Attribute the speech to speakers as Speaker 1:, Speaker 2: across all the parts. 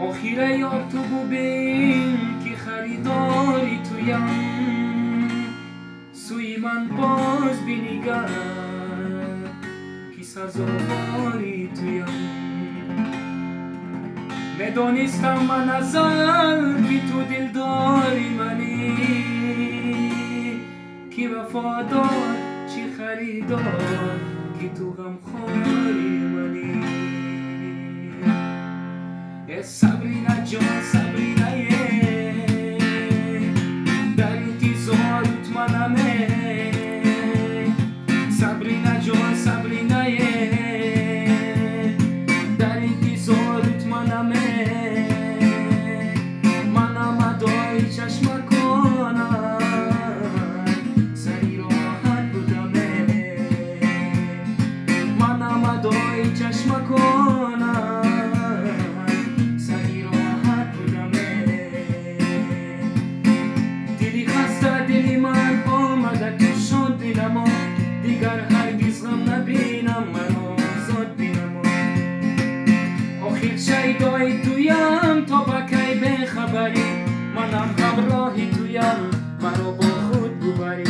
Speaker 1: آخیره یار تو ببین که خریداری تویم، سوی من باز بینیگر که سزاواری تویم. میدانستم من ازل که تو دلداری منی، که وفادار چی خریدار که تو غمخواری منی. سابرینا جان سابرینا در انتظارت منمه. سابرینا جان سابرینا در انتظارت منمه. منم ادای چشم کنم سری راحت بودمه. منم ادای چشم کنم دیگر هرگز غم نبینم، منو زاد بینم. آخر شیدای تویم تا با کی بخبری، منم همراهی تویم مرا با خود ببری.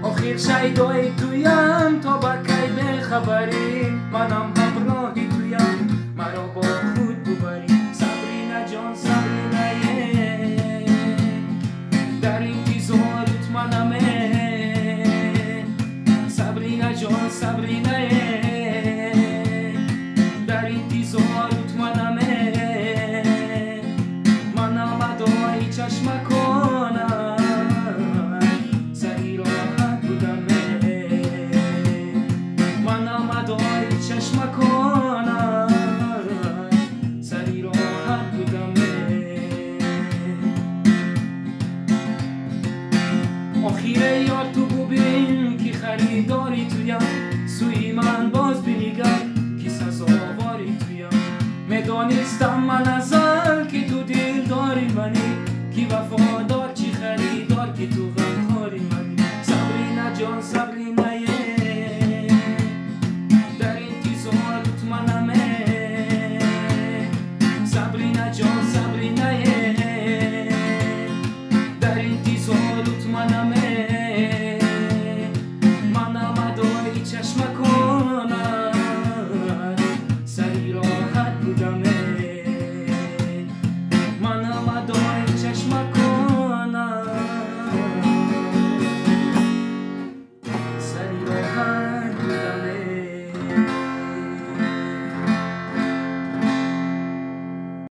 Speaker 1: آخر شیدای تویم تا با کی بخبری، منم همراهی تویم مرا با خود ببری. سابرینا جان سابرینا در انتظارت منمه. Sabrina John, Sabrina